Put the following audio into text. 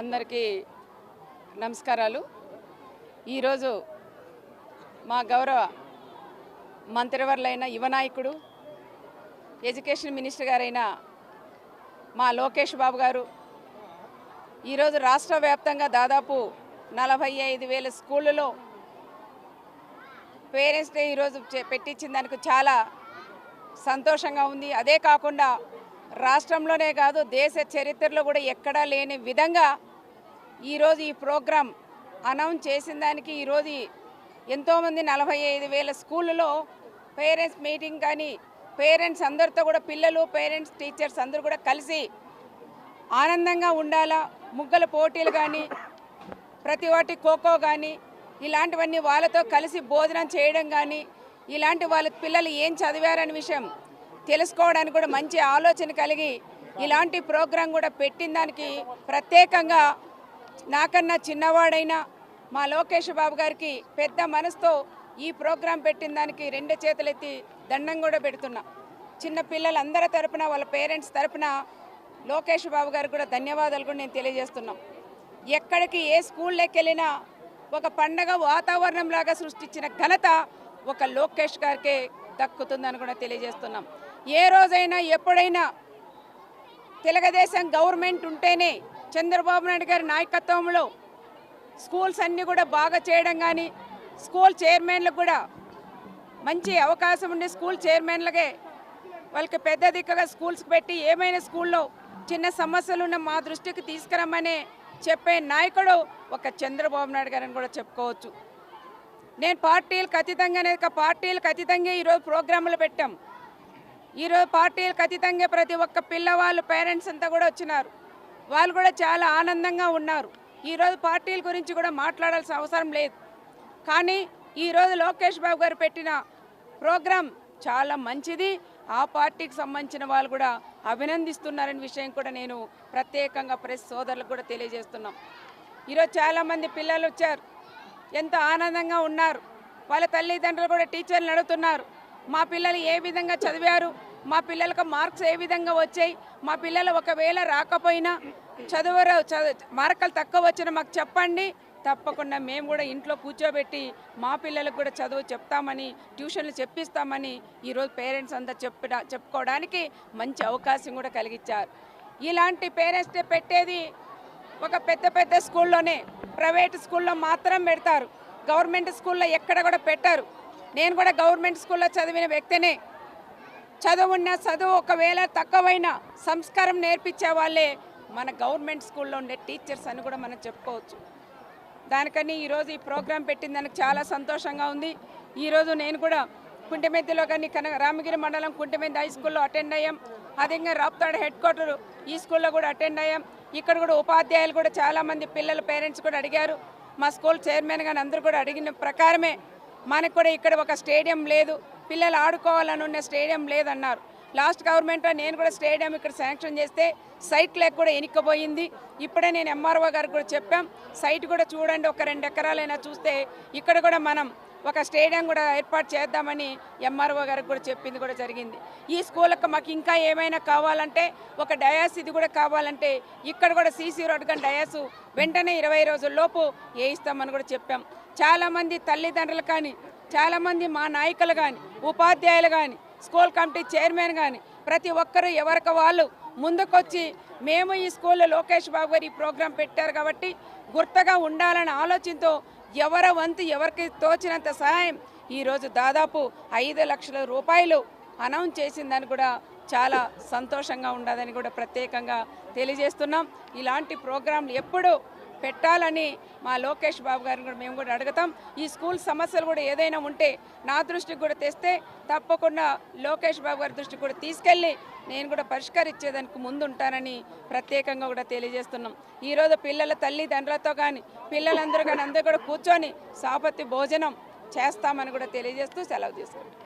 అందరికీ నమస్కారాలు। ఈరోజు మా గౌరవ మంత్రివర్యులైన యువ నాయకుడు ఎడ్యుకేషన్ మినిస్టర్ గారైన మా లోకేష్ బాబు గారు ఈరోజు రాష్ట్ర వ్యాప్తంగా దాదాపు 45,000 స్కూళ్ళలో పేరెంట్స్ డే ఈరోజు పెట్టించిన దానికి చాలా సంతోషంగా ఉంది। అదే కాకుండా రాష్ట్రంలోనే కాదు దేశ చరిత్రలో కూడా ఎక్కడా లేని విధంగా ఈరోజు ఈ ప్రోగ్రాం అనౌన్స్ చేసిన దానికి ఈరోజు ఎంతోమంది 45,000 స్కూళ్ళలో పేరెంట్స్ మీటింగ్ కానీ పేరెంట్స్ అందరితో కూడా పిల్లలు పేరెంట్స్ టీచర్స్ అందరూ కూడా కలిసి ఆనందంగా ఉండాలా। ముగ్గుల పోటీలు కానీ ప్రతి వాటి ఖోఖో కానీ ఇలాంటివన్నీ వాళ్ళతో కలిసి భోజనం చేయడం కానీ ఇలాంటి వాళ్ళ పిల్లలు ఏం చదివారనే విషయం తెలుసుకోవడానికి కూడా మంచి ఆలోచన కలిగి ఇలాంటి ప్రోగ్రాం కూడా పెట్టిన దానికి ప్రత్యేకంగా నాకన్నా చిన్నవాడైన మా లోకేష్ బాబు గారికి పెద్ద మనసుతో ఈ ప్రోగ్రాం పెట్టిన దానికి 2 చేతులెత్తి దండం కూడా పెడుతున్నా। చిన్న పిల్లలందరి తరపున వాళ్ళ పేరెంట్స్ తరపున లోకేష్ బాబు గారికి కూడా ధన్యవాదాలు కూడా నేను తెలియజేస్తున్నాం। ఎక్కడికి ఏ స్కూల్లోకి వెళ్ళినా ఒక పండగ వాతావరణం లాగా సృష్టించిన ఘనత ఒక లోకేష్ గారికే దక్కుతుందని కూడా తెలియజేస్తున్నాం। ఏ రోజైనా ఎప్పుడైనా తెలుగుదేశం గవర్నమెంట్ ఉంటేనే చంద్రబాబు నాయుడు గారి నాయకత్వంలో స్కూల్స్ అన్నీ కూడా బాగా చేయడం కానీ స్కూల్ చైర్మన్లకు కూడా మంచి అవకాశం ఉండే స్కూల్ చైర్మన్లకే వాళ్ళకి పెద్ద దిక్కుగా స్కూల్స్కి పెట్టి ఏమైనా స్కూల్లో చిన్న సమస్యలు ఉన్న మా దృష్టికి తీసుకురమ్మని చెప్పే నాయకుడు ఒక చంద్రబాబు నాయుడు గారని కూడా చెప్పుకోవచ్చు। నేను పార్టీలకు అతీతంగా ఈరోజు ప్రోగ్రాంలు పెట్టాం। ఈరోజు పార్టీలకు అతీతంగా ప్రతి ఒక్క పిల్లవాళ్ళు పేరెంట్స్ అంతా కూడా వచ్చినారు, వాళ్ళు కూడా చాలా ఆనందంగా ఉన్నారు। ఈరోజు పార్టీల గురించి కూడా మాట్లాడాల్సిన అవసరం లేదు, కానీ ఈరోజు లోకేష్ బాబు గారు పెట్టిన ప్రోగ్రాం చాలా మంచిది। ఆ పార్టీకి సంబంధించిన వాళ్ళు కూడా అభినందిస్తున్నారనే విషయం కూడా నేను ప్రత్యేకంగా ప్రెస్ సోదరులకు కూడా తెలియజేస్తున్నాం। ఈరోజు చాలామంది పిల్లలు వచ్చారు, ఎంతో ఆనందంగా ఉన్నారు। వాళ్ళ తల్లిదండ్రులు కూడా టీచర్లు అడుగుతున్నారు, మా పిల్లలు ఏ విధంగా చదివారు, మా పిల్లలకు మార్క్స్ ఏ విధంగా వచ్చాయి, మా పిల్లలు ఒకవేళ రాకపోయినా మార్కులు తక్కువ వచ్చినా మాకు చెప్పండి, తప్పకుండా మేము కూడా ఇంట్లో కూర్చోబెట్టి మా పిల్లలకు కూడా చదువు చెప్తామని ట్యూషన్లు చెప్పిస్తామని ఈరోజు పేరెంట్స్ అంతా చెప్పుకోవడానికి మంచి అవకాశం కూడా కలిగించారు। ఇలాంటి పేరెంట్స్ డే పెట్టేది ఒక పెద్ద స్కూల్లోనే, ప్రైవేట్ స్కూల్లో మాత్రం పెడతారు, గవర్నమెంట్ స్కూల్లో ఎక్కడ కూడా పెట్టారు। నేను కూడా గవర్నమెంట్ స్కూల్లో చదివిన వ్యక్తినే। చదువు ఒకవేళ తక్కువైనా సంస్కారం నేర్పించే వాళ్ళే మన గవర్నమెంట్ స్కూల్లో ఉండే టీచర్స్ అని కూడా మనం చెప్పుకోవచ్చు। దానికని ఈరోజు ఈ ప్రోగ్రాం పెట్టిన దానికి చాలా సంతోషంగా ఉంది। ఈరోజు నేను కూడా కుంటిమెద్దిలో కానీ రామగిరి మండలం కుంటిమెద్ది హై స్కూల్లో అటెండ్ అయ్యాం, అదేవిధంగా రాప్తాడు హెడ్ క్వార్టర్ ఈ స్కూల్లో కూడా అటెండ్ అయ్యాం। ఇక్కడ కూడా ఉపాధ్యాయులు కూడా చాలామంది పిల్లల పేరెంట్స్ కూడా అడిగారు, మా స్కూల్ చైర్మన్ కానీ అందరూ కూడా అడిగిన ప్రకారమే మనకు కూడా ఇక్కడ ఒక స్టేడియం లేదు, పిల్లలు ఆడుకోవాలని ఉన్న స్టేడియం లేదన్నారు। లాస్ట్ గవర్నమెంట్లో నేను కూడా స్టేడియం ఇక్కడ శాంక్షన్ చేస్తే సైట్ లేక కూడా ఎనిక్కపోయింది। ఇప్పుడే నేను ఎంఆర్ఓ గారికి కూడా చెప్పాం, సైట్ కూడా చూడండి, ఒక 2 ఎకరాలైనా చూస్తే ఇక్కడ కూడా మనం ఒక స్టేడియం కూడా ఏర్పాటు చేద్దామని ఎంఆర్ఓ గారికి కూడా చెప్పింది కూడా జరిగింది। ఈ స్కూళ్ళకు మాకు ఇంకా ఏమైనా కావాలంటే ఒక డయాస్ ఇది కూడా కావాలంటే ఇక్కడ కూడా సీసీ రోడ్ కానీ డయాస్ వెంటనే 20 రోజుల్లోపు వేయిస్తామని కూడా చెప్పాం। చాలామంది తల్లిదండ్రులు కానీ చాలామంది మా నాయకులు కానీ ఉపాధ్యాయులు కానీ స్కూల్ కమిటీ చైర్మన్ కానీ ప్రతి ఒక్కరూ ఎవరికి వాళ్ళు ముందుకొచ్చి మేము ఈ స్కూల్లో లోకేష్ బాబు గారు ఈ ప్రోగ్రాం పెట్టారు కాబట్టి గుర్తుగా ఉండాలనే ఆలోచనతో ఎవరి వంతు ఎవరికి తోచినంత సహాయం ఈరోజు దాదాపు 5 లక్షల రూపాయలు అనౌన్స్ చేసిందని కూడా చాలా సంతోషంగా ఉండదని కూడా ప్రత్యేకంగా తెలియజేస్తున్నాం। ఇలాంటి ప్రోగ్రాంలు ఎప్పుడు పెట్టాలని మా లోకేష్ బాబు గారిని కూడా మేము కూడా అడుగుతాం। ఈ స్కూల్ సమస్యలు కూడా ఏదైనా ఉంటే నా దృష్టికి కూడా తెస్తే తప్పకుండా లోకేష్ బాబు గారి దృష్టికి కూడా తీసుకెళ్ళి నేను కూడా పరిష్కరించేదానికి ముందుంటానని ప్రత్యేకంగా కూడా తెలియజేస్తున్నాం। ఈరోజు పిల్లల తల్లిదండ్రులతో కానీ పిల్లలందరూ కానీ అందరూ కూడా కూర్చొని సాపత్తి భోజనం చేస్తామని కూడా తెలియజేస్తూ సెలవు తీసుకుంటాం।